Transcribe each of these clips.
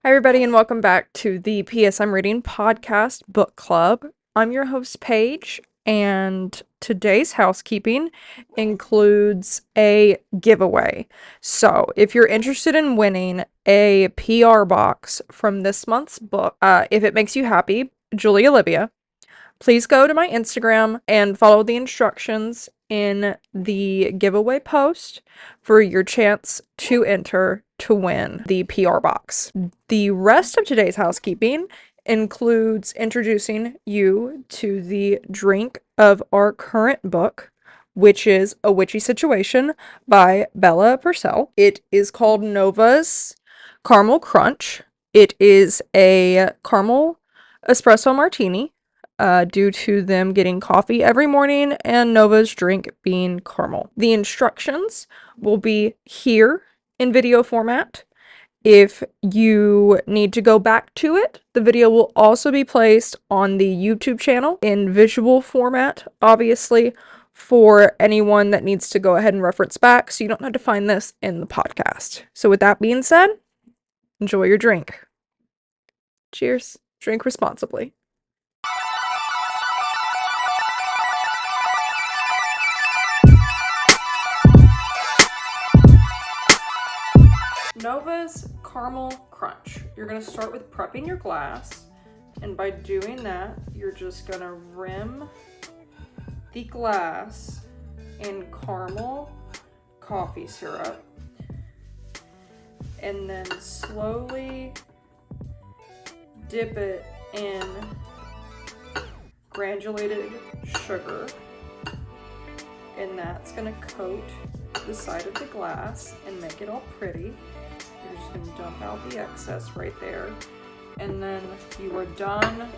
Hi, everybody, and welcome back to the PS I'm Reading podcast book club. I'm your host, Paige, and today's housekeeping includes a giveaway. So, if you're interested in winning a PR box from this month's book, if it makes you happy, Julie Olivia, please go to my Instagram and follow the instructions in the giveaway post for your chance to enter to win the PR box. The rest of today's housekeeping includes introducing you to the drink of our current book, which is A Witchy Situation by Bella Pursell. It is called Nova's Caramel Crunch. It is a caramel espresso martini, due to them getting coffee every morning and Nova's drink being caramel. The instructions will be here in video format. If you need to go back to it, the video will also be placed on the YouTube channel in visual format, obviously, for anyone that needs to go ahead and reference back, so you don't have to find this in the podcast. So with that being said, enjoy your drink. Cheers. Drink responsibly. Nova's Caramel Crunch. You're going to start with prepping your glass, and by doing that, you're just going to rim the glass in caramel coffee syrup, and then slowly dip it in granulated sugar, and that's going to coat the side of the glass and make it all pretty. You're just going to dump out the excess right there, and then you are done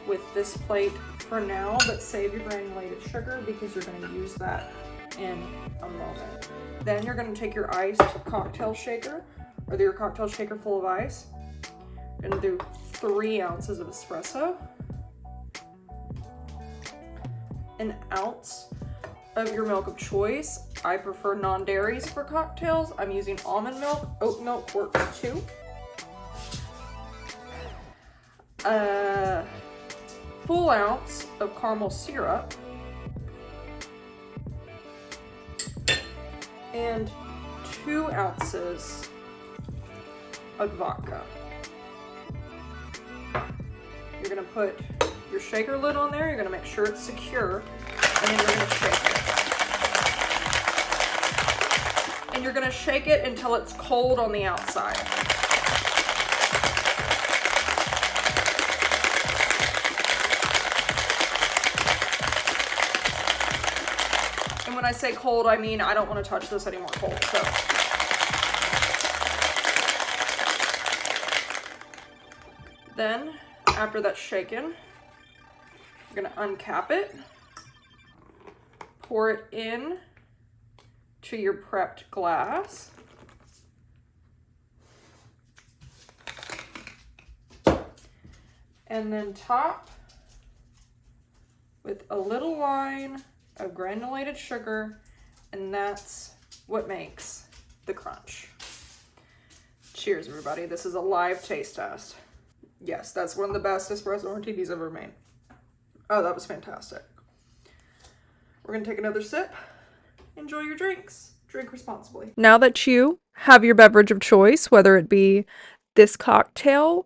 with this plate for now, but save your granulated sugar because you're going to use that in a moment. Then you're going to take your iced cocktail shaker, or your cocktail shaker full of ice, and do 3 ounces of espresso, an ounce of your milk of choice. I prefer non-dairies for cocktails. I'm using almond milk. Oat milk works too. A full ounce of caramel syrup, and 2 ounces of vodka. You're gonna put your shaker lid on there. You're gonna make sure it's secure, and then you're gonna shake it. And you're gonna shake it until it's cold on the outside. And when I say cold, I mean I don't want to touch this anymore cold, so. Then, after that's shaken, you're gonna uncap it, pour it in to your prepped glass, and then top with a little line of granulated sugar, and that's what makes the crunch. Cheers, everybody. This is a live taste test. Yes, that's one of the best espresso martinis I've ever made. Oh, that was fantastic. We're gonna take another sip. Enjoy your drinks. Drink responsibly. Now that you have your beverage of choice, whether it be this cocktail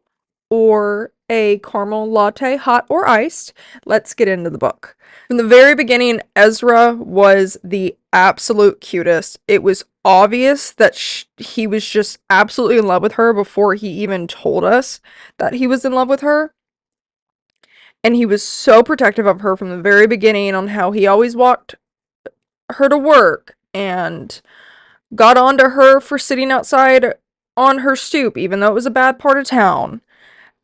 or a caramel latte, hot or iced, let's get into the book. From the very beginning, Ezra was the absolute cutest. It was obvious that he was just absolutely in love with her before he even told us that he was in love with her. And he was so protective of her from the very beginning, on how he always walked her to work and got onto her for sitting outside on her stoop, even though it was a bad part of town,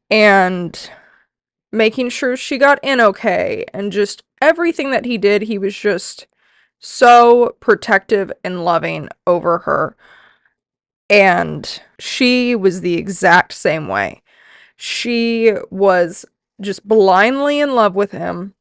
and making sure she got in okay, and just everything that he did, he was just so protective and loving over her. And she was the exact same way. She was just blindly in love with him.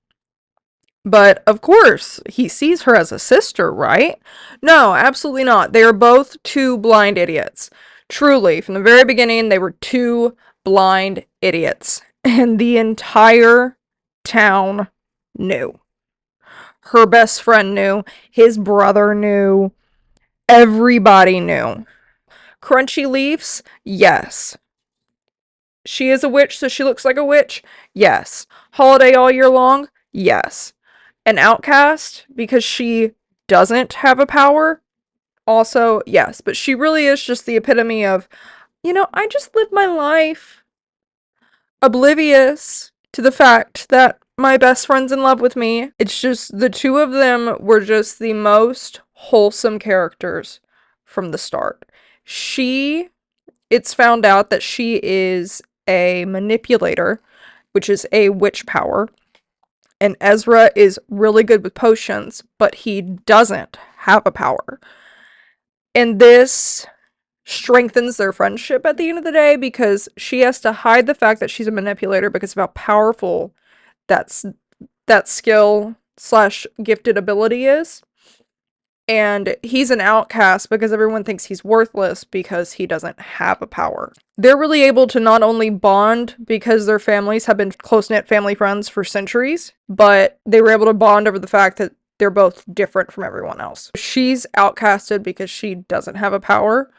But of course, he sees her as a sister, right? No, absolutely not. They are both two blind idiots. Truly, from the very beginning, they were two blind idiots. And the entire town knew. Her best friend knew. His brother knew. Everybody knew. Crunchy leaves? Yes. She is a witch, so she looks like a witch? Yes. Holiday all year long? Yes. An outcast because she doesn't have a power? Also, yes. But she really is just the epitome of, I just live my life oblivious to the fact that my best friend's in love with me. It's just the two of them were just the most wholesome characters from the start. It's found out that she is a manipulator, which is a witch power. And Ezra is really good with potions, but he doesn't have a power. And this strengthens their friendship at the end of the day because she has to hide the fact that she's a manipulator because of how powerful that skill / gifted ability is. And he's an outcast because everyone thinks he's worthless because he doesn't have a power. They're really able to not only bond because their families have been close-knit family friends for centuries, but they were able to bond over the fact that they're both different from everyone else. She's outcasted because she doesn't have a power,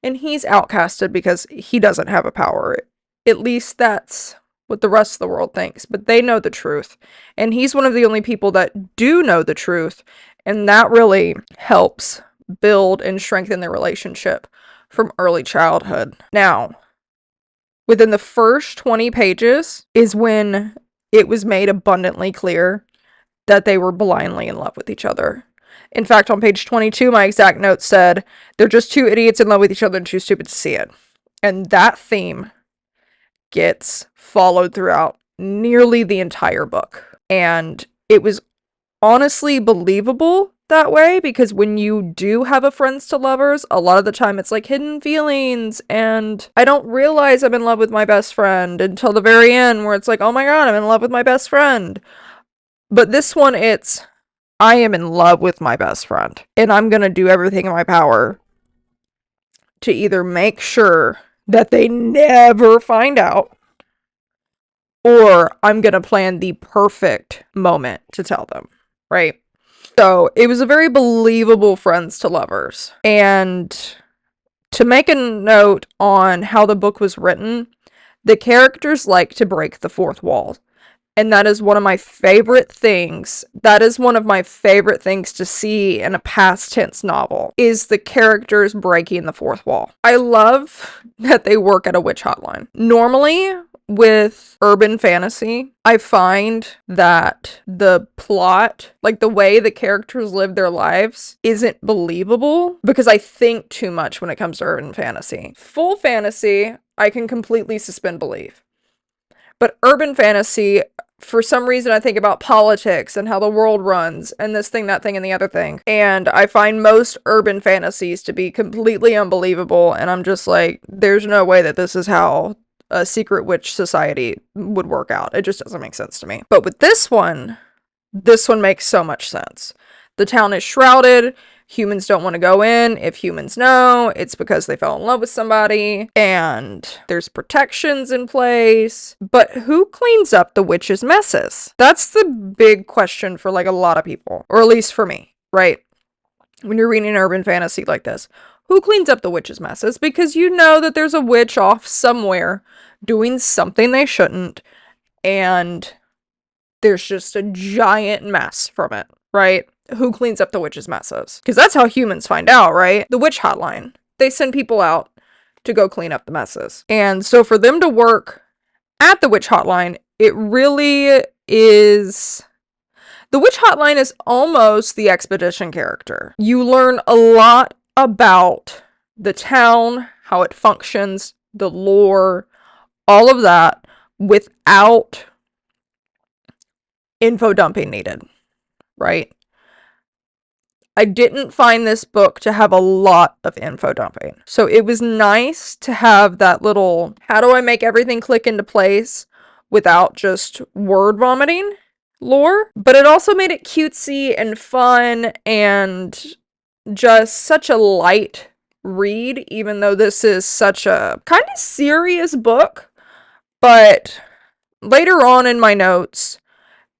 and he's outcasted because he doesn't have a power. At least that's what the rest of the world thinks, but they know the truth. And he's one of the only people that do know the truth, and that really helps build and strengthen their relationship from early childhood. Now, within the first 20 pages is when it was made abundantly clear that they were blindly in love with each other. In fact, on page 22, my exact note said, they're just two idiots in love with each other and too stupid to see it. And that theme gets followed throughout nearly the entire book. And it was honestly believable that way because when you do have a friends to lovers, a lot of the time it's like hidden feelings and I don't realize I'm in love with my best friend until the very end where it's like, oh my god, I'm in love with my best friend. But this one, it's, I am in love with my best friend and I'm gonna do everything in my power to either make sure that they never find out or I'm gonna plan the perfect moment to tell them, right? So it was a very believable friends to lovers. And to make a note on how the book was written, the characters like to break the fourth wall. And that is one of my favorite things. That is one of my favorite things to see in a past tense novel, is the characters breaking the fourth wall. I love that they work at a witch hotline. Normally, with urban fantasy, I find that the plot, like the way the characters live their lives, isn't believable because I think too much when it comes to urban fantasy. Full fantasy, I can completely suspend belief. But urban fantasy, for some reason, I think about politics and how the world runs and this thing, that thing, and the other thing. And I find most urban fantasies to be completely unbelievable. And I'm just like, there's no way that this is how a secret witch society would work out. It just doesn't make sense to me. But with this one makes so much sense. The town is shrouded. Humans don't want to go in. If humans know, it's because they fell in love with somebody. And there's protections in place. But who cleans up the witch's messes? That's the big question for like a lot of people. Or at least for me, right? When you're reading urban fantasy like this. Who cleans up the witch's messes? Because you know that there's a witch off somewhere doing something they shouldn't. And there's just a giant mess from it, right? Who cleans up the witch's messes? Because that's how humans find out, right? The witch hotline. They send people out to go clean up the messes. And so for them to work at the witch hotline, it really is... The witch hotline is almost the expedition character. You learn a lot about the town, how it functions, the lore, all of that without info dumping needed, right? I didn't find this book to have a lot of info dumping. So it was nice to have that little, how do I make everything click into place without just word vomiting lore? But it also made it cutesy and fun and just such a light read, even though this is such a kind of serious book. But later on in my notes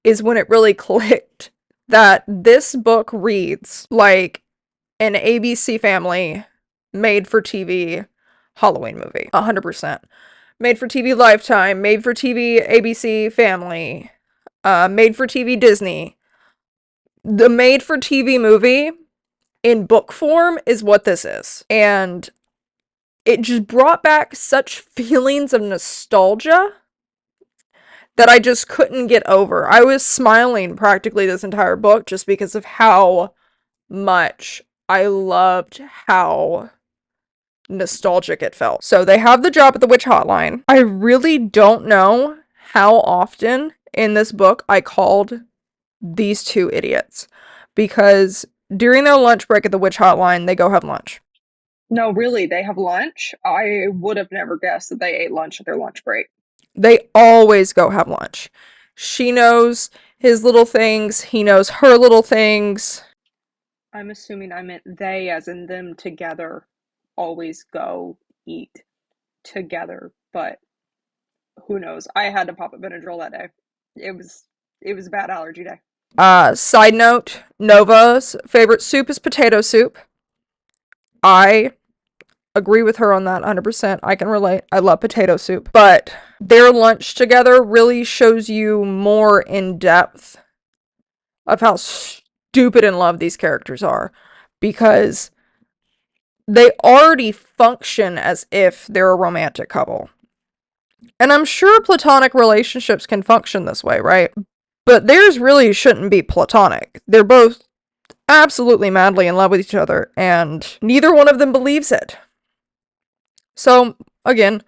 is when it really clicked that this book reads like an ABC Family made for TV Halloween movie. 100%. Made for TV Lifetime, made for TV ABC Family, made for TV Disney. The made for TV movie in book form is what this is. And it just brought back such feelings of nostalgia that I just couldn't get over. I was smiling practically this entire book just because of how much I loved how nostalgic it felt. So they have the job at the witch hotline. I really don't know how often in this book I called these two idiots, because during their lunch break at the witch hotline, they go have lunch. No, really, they have lunch? I would have never guessed that they ate lunch at their lunch break. They always go have lunch. She knows his little things, he knows her little things. I'm assuming I meant they, as in them together, always go eat together, but who knows? I had to pop a Benadryl that day. It was a bad allergy day. Side note, Nova's favorite soup is potato soup. I agree with her on that 100%. I can relate. I love potato soup. But their lunch together really shows you more in depth of how stupid in love these characters are. Because they already function as if they're a romantic couple. And I'm sure platonic relationships can function this way, right? But theirs really shouldn't be platonic. They're both absolutely madly in love with each other, and neither one of them believes it. So, again,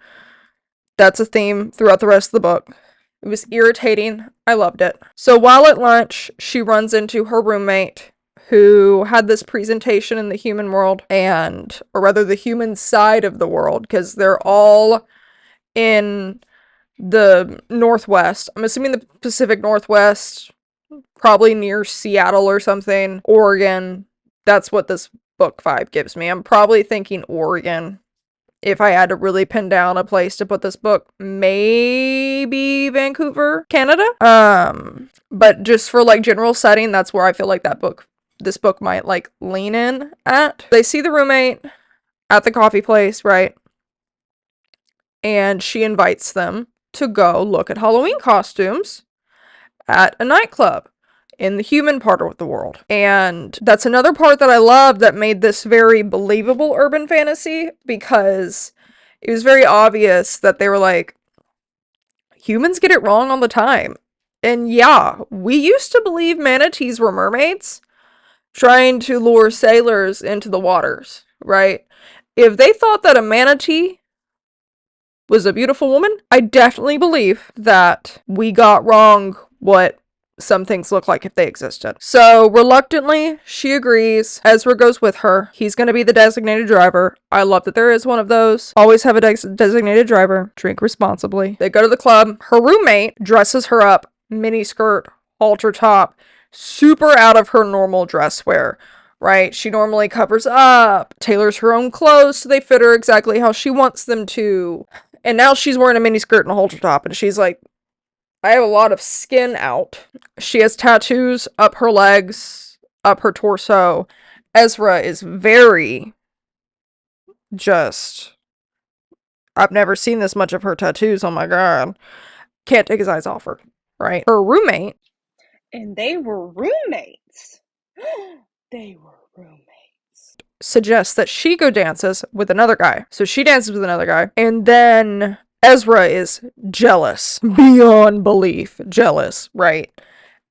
that's a theme throughout the rest of the book. It was irritating. I loved it. So while at lunch, she runs into her roommate who had this presentation in the human world, or rather the human side of the world, because they're all in the Northwest. I'm assuming the Pacific Northwest, probably near Seattle or something. Oregon. That's what this book vibe gives me. I'm probably thinking Oregon. If I had to really pin down a place to put this book, maybe Vancouver, Canada. But just for like general setting, that's where I feel like this book might like lean in at. They see the roommate at the coffee place, right? And she invites them to go look at Halloween costumes at a nightclub in the human part of the world. And that's another part that I love that made this very believable urban fantasy, because it was very obvious that they were like, humans get it wrong all the time. And yeah, we used to believe manatees were mermaids trying to lure sailors into the waters, right? If they thought that a manatee was a beautiful woman, I definitely believe that we got wrong what some things look like if they existed. So reluctantly, she agrees. Ezra goes with her. He's going to be the designated driver. I love that there is one of those. Always have a designated driver. Drink responsibly. They go to the club. Her roommate dresses her up. Mini skirt, halter top, super out of her normal dress wear. Right? She normally covers up, tailors her own clothes so they fit her exactly how she wants them to. And now she's wearing a mini skirt and a halter top, and she's like, I have a lot of skin out. She has tattoos up her legs, up her torso. Ezra is very I've never seen this much of her tattoos, oh my god. Can't take his eyes off her, right? Her roommate. And they were roommates. They were roommates. Suggests that she go dances with another guy. So she dances with another guy. And then Ezra is jealous. Beyond belief. Jealous, right?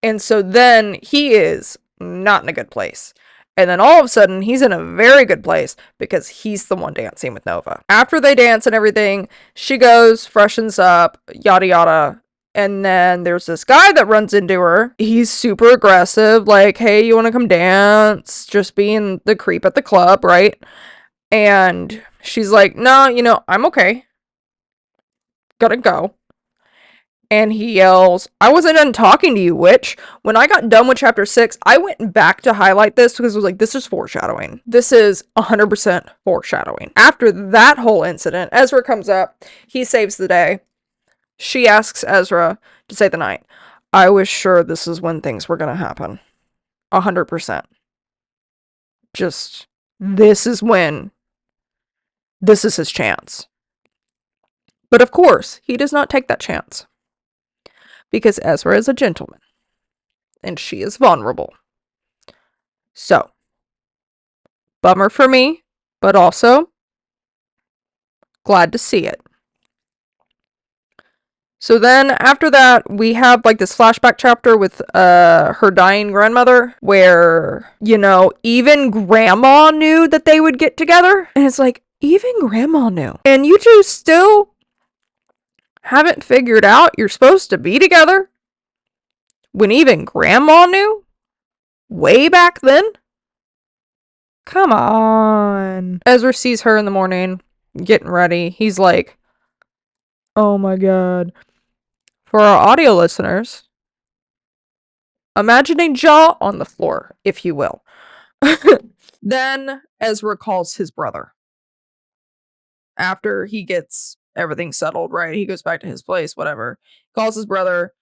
And so then he is not in a good place. And then all of a sudden, he's in a very good place because he's the one dancing with Nova. After they dance and everything, she goes, freshens up, yada yada. And then there's this guy that runs into her. He's super aggressive, like, hey, you want to come dance? Just being the creep at the club, right? And she's like, no, I'm okay. Gotta go. And he yells, I wasn't done talking to you, witch. When I got done with chapter 6, I went back to highlight this because it was like, this is foreshadowing. This is 100% foreshadowing. After that whole incident, Ezra comes up. He saves the day. She asks Ezra to stay the night. I was sure this is when things were gonna happen. 100%. Just, this is when, this is his chance. But of course, he does not take that chance. Because Ezra is a gentleman. And she is vulnerable. So, bummer for me, but also glad to see it. So then after that, we have like this flashback chapter with her dying grandmother where, you know, even grandma knew that they would get together. And it's like, even grandma knew. And you two still haven't figured out you're supposed to be together when even grandma knew way back then? Come on. Ezra sees her in the morning getting ready. He's like, oh my god. For our audio listeners, imagine a jaw on the floor, if you will. Then Ezra calls his brother. After he gets everything settled, right? He goes back to his place, whatever. Calls his brother.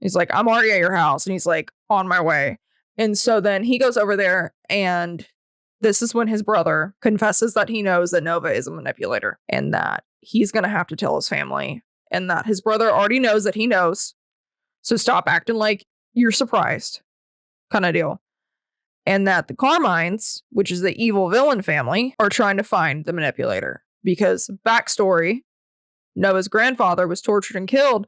He's like, I'm already at your house. And he's like, on my way. And so then he goes over there, and this is when his brother confesses that he knows that Nova is a manipulator and that he's going to have to tell his family, and that his brother already knows that he knows. So stop acting like you're surprised, kind of deal. And that the Carmines, which is the evil villain family, are trying to find the manipulator. Because backstory, Noah's grandfather was tortured and killed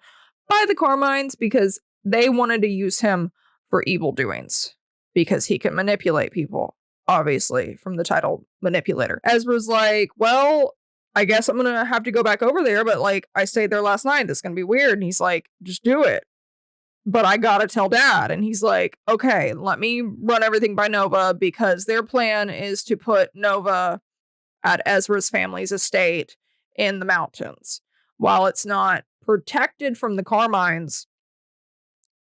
by the Carmines because they wanted to use him for evil doings. Because he can manipulate people, obviously, from the title manipulator. Ezra's like, well, I guess I'm gonna have to go back over there, but like, I stayed there last night. This is gonna be weird. And he's like, just do it. But I gotta tell Dad. And he's like, okay, let me run everything by Nova, because their plan is to put Nova at Ezra's family's estate in the mountains. While it's not protected from the Carmines,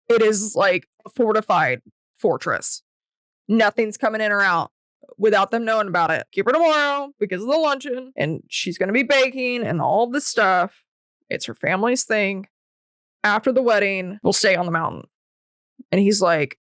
it is like a fortified fortress. Nothing's coming in or out without them knowing about it. Keep her tomorrow because of the luncheon, and she's gonna be baking and all this stuff. It's her family's thing. After the wedding, we'll stay on the mountain. And he's like,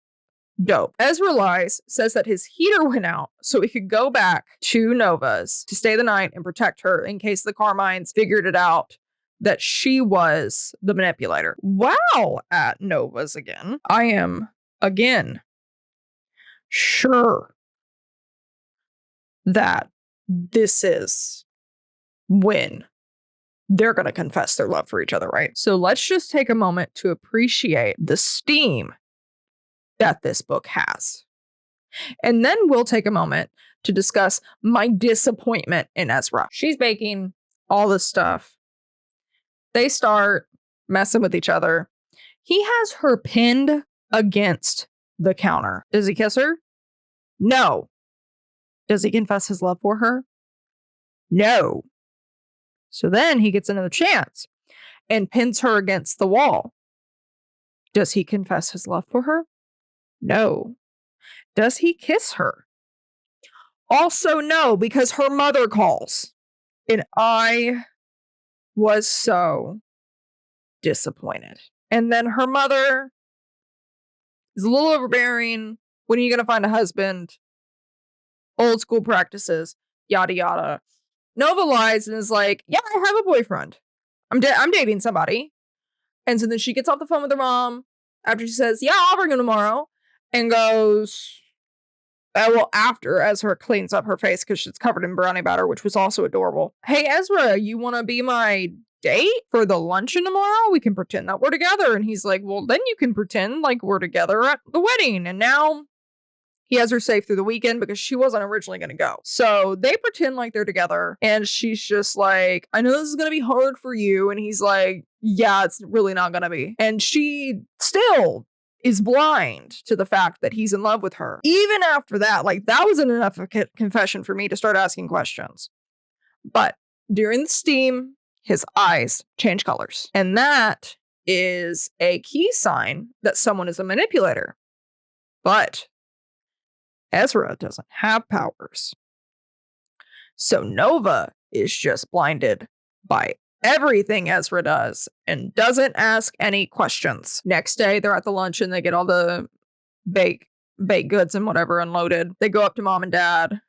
dope. Ezra lies, says that his heater went out so he could go back to Nova's to stay the night and protect her in case the Carmines figured it out that she was the manipulator. Wow, at Nova's again. I am, again, sure that this is when they're going to confess their love for each other, right? So let's just take a moment to appreciate the steam that this book has. And then we'll take a moment to discuss my disappointment in Ezra. She's baking all this stuff. They start messing with each other. He has her pinned against the counter. Does he kiss her? No. Does he confess his love for her? No. So then he gets another chance and pins her against the wall. Does he confess his love for her? No. Does he kiss her? Also no, because her mother calls. And I was so disappointed. And then her mother is a little overbearing. When are you going to find a husband? Old school practices, yada yada. Nova lies and is like, yeah, I have a boyfriend. I'm dating somebody. And so then she gets off the phone with her mom after she says, yeah, I'll bring him tomorrow. And goes, well, after Ezra cleans up her face because she's covered in brownie batter, which was also adorable. Hey, Ezra, you want to be my date for the luncheon tomorrow? We can pretend that we're together. And he's like, well, then you can pretend like we're together at the wedding. And now he has her safe through the weekend because she wasn't originally going to go. So they pretend like they're together. And she's just like, I know this is going to be hard for you. And he's like, yeah, it's really not going to be. And she still is blind to the fact that he's in love with her. Even after that, like, that wasn't enough of a confession for me to start asking questions. But during the steam, his eyes change colors. And that is a key sign that someone is a manipulator. But Ezra doesn't have powers. So Nova is just blinded by everything Ezra does and doesn't ask any questions. Next day, they're at the luncheon. They get all the baked goods and whatever unloaded. They go up to mom and dad.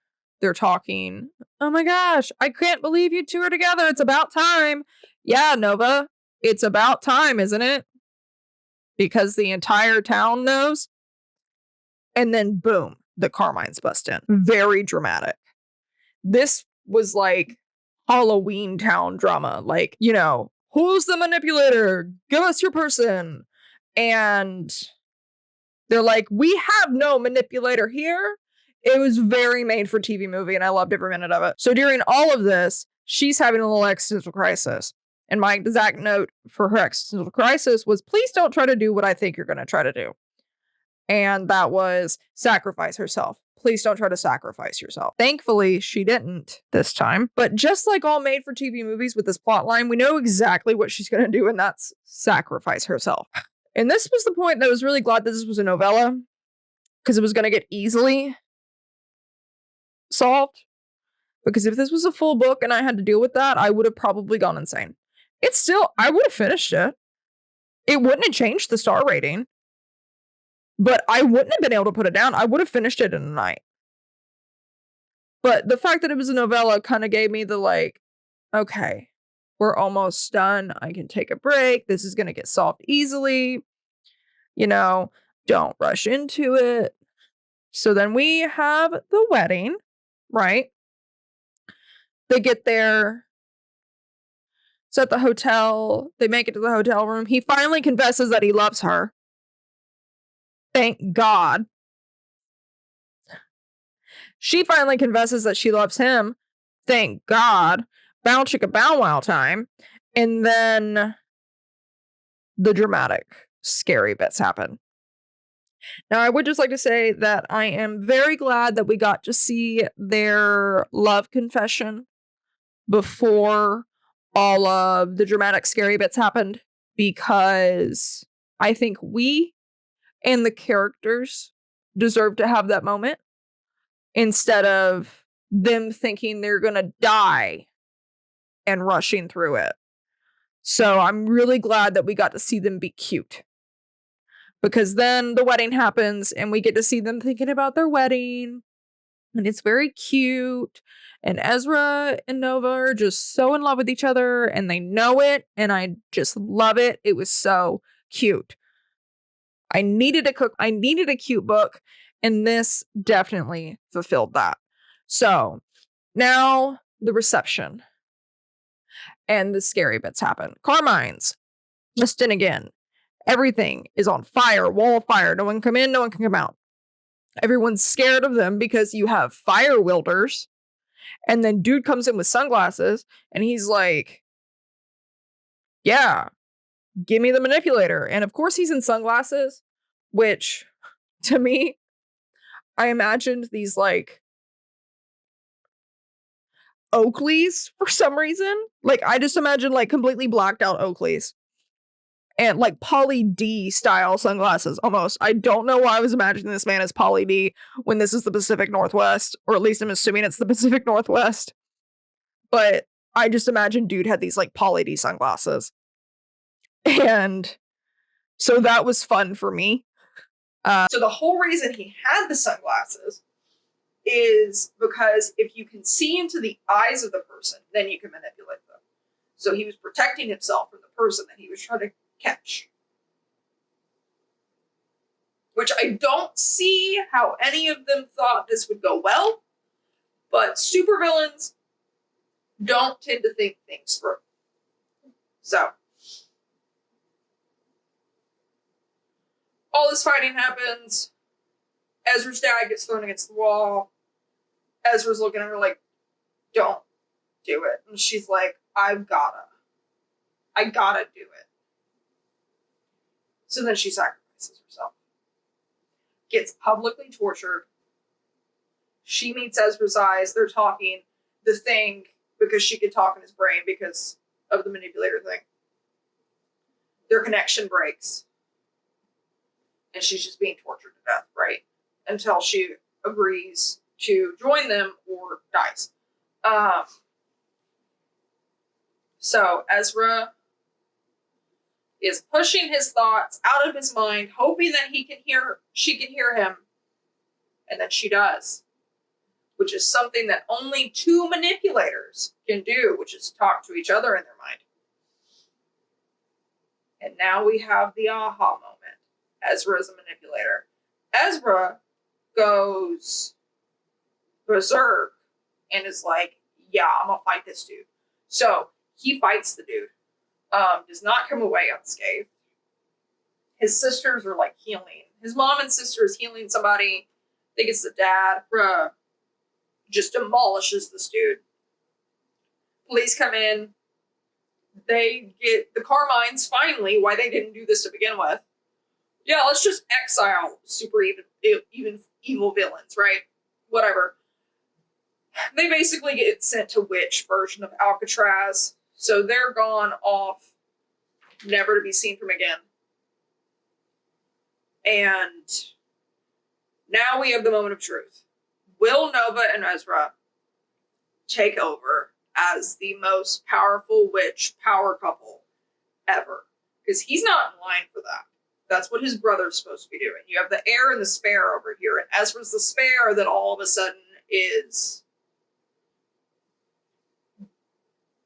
They're talking. Oh my gosh, I can't believe you two are together. It's about time. Yeah, Nova, it's about time, isn't it? Because the entire town knows. And then boom, the Carmines bust in. Very dramatic. This was like Halloween town drama. Like, you know, who's the manipulator? Give us your person. And they're like, we have no manipulator here. It was very made for TV movie, and I loved every minute of it. So during all of this, she's having a little existential crisis. And my exact note for her existential crisis was, please don't try to do what I think you're going to try to do. And that was sacrifice herself. Please don't try to sacrifice yourself. Thankfully, she didn't this time. But just like all made for TV movies with this plot line, we know exactly what she's going to do, and that's sacrifice herself. And this was the point that I was really glad that this was a novella, because it was going to get easily solved. Because if this was a full book and I had to deal with that, I would have probably gone insane. It's still, I would have finished it. It wouldn't have changed the star rating. But I wouldn't have been able to put it down. I would have finished it in a night. But the fact that it was a novella kind of gave me the like, okay, we're almost done. I can take a break. This is going to get solved easily. You know, don't rush into it. So then we have the wedding, right? They get there. It's at the hotel. They make it to the hotel room. He finally confesses that he loves her. Thank God. She finally confesses that she loves him. Thank God. Bow chicka bow wow time. And then the dramatic, scary bits happen. Now, I would just like to say that I am very glad that we got to see their love confession before all of the dramatic, scary bits happened, because I think we and the characters deserve to have that moment instead of them thinking they're going to die and rushing through it. So I'm really glad that we got to see them be cute. Because then the wedding happens and we get to see them thinking about their wedding. And it's very cute. And Ezra and Nova are just so in love with each other and they know it. And I just love it. It was so cute. I needed a cute book. And this definitely fulfilled that. So now the reception and the scary bits happen. Carmine's just in again. Everything is on fire, wall of fire. No one can come in, no one can come out. Everyone's scared of them because you have fire wielders. And then dude comes in with sunglasses and he's like, yeah, give me the manipulator. And of course he's in sunglasses, which to me, I imagined these like Oakleys for some reason. Like I just imagine like completely blacked out Oakleys. And like Pauly D style sunglasses almost. I don't know why I was imagining this man as Pauly D when this is the Pacific Northwest, or at least I'm assuming it's the Pacific Northwest. But I just imagine dude had these like Pauly D sunglasses. And so that was fun for me. So the whole reason he had the sunglasses is because if you can see into the eyes of the person, then you can manipulate them. So he was protecting himself from the person that he was trying to catch. Which I don't see how any of them thought this would go well, but supervillains don't tend to think things through. So, all this fighting happens. Ezra's dad gets thrown against the wall. Ezra's looking at her like, don't do it. And she's like, I gotta do it. So then she sacrifices herself. Gets publicly tortured. She meets Ezra's eyes. They're talking. The thing, because she could talk in his brain because of the manipulator thing. Their connection breaks. And she's just being tortured to death, right? Until she agrees to join them or dies. So Ezra is pushing his thoughts out of his mind, hoping that she can hear him. And then she does. Which is something that only two manipulators can do, which is talk to each other in their mind. And now we have the aha moment. Ezra is a manipulator. Ezra goes berserk and is like, yeah, I'm gonna fight this dude. So he fights the dude. Does not come away unscathed. His sisters are like healing. His mom and sister is healing somebody. I think it's the dad. Just demolishes this dude. Police come in. They get the Carmines finally, why they didn't do this to begin with. Yeah, let's just exile super evil villains, right? Whatever. They basically get sent to Witch version of Alcatraz. So they're gone off, never to be seen from again. And now we have the moment of truth. Will Nova and Ezra take over as the most powerful witch power couple ever? Because he's not in line for that. That's what his brother's supposed to be doing. You have the heir and the spare over here, and Ezra's the spare that all of a sudden is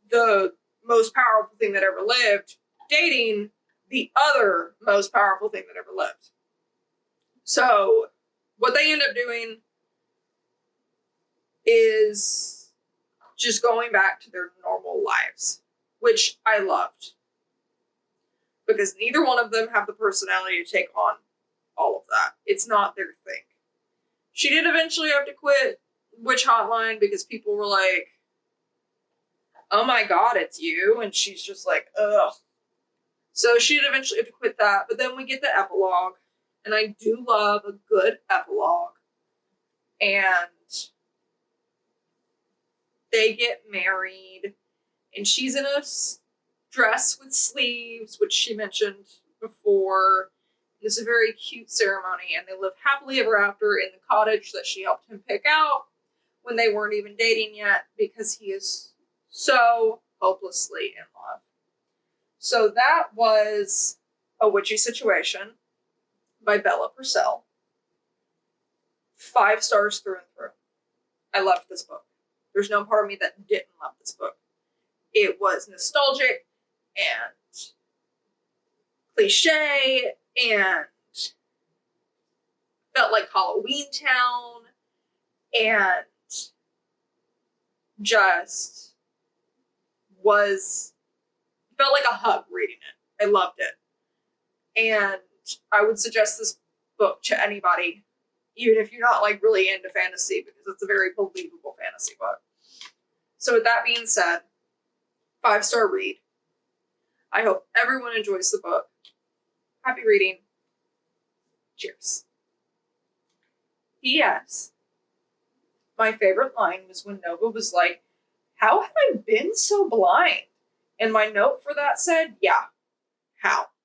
the most powerful thing that ever lived, dating the other most powerful thing that ever lived. So what they end up doing is just going back to their normal lives, which I loved. Because neither one of them have the personality to take on all of that. It's not their thing. She did eventually have to quit Witch Hotline because people were like, oh my god, it's you. And she's just like, ugh. So she did eventually have to quit that. But then we get the epilogue. And I do love a good epilogue. And they get married. And she's in a dress with sleeves, which she mentioned before. It's a very cute ceremony. And they live happily ever after in the cottage that she helped him pick out when they weren't even dating yet, because he is so hopelessly in love. So that was A Witchy Situation by Bella Pursell. 5 stars through and through. I loved this book. There's no part of me that didn't love this book. It was nostalgic and cliche and felt like Halloween Town and just felt like a hug reading it. I loved it. And I would suggest this book to anybody, even if you're not like really into fantasy, because it's a very believable fantasy book. So with that being said, 5-star read. I hope everyone enjoys the book. Happy reading. Cheers. P.S. My favorite line was when Nova was like, how have I been so blind? And my note for that said, yeah, how?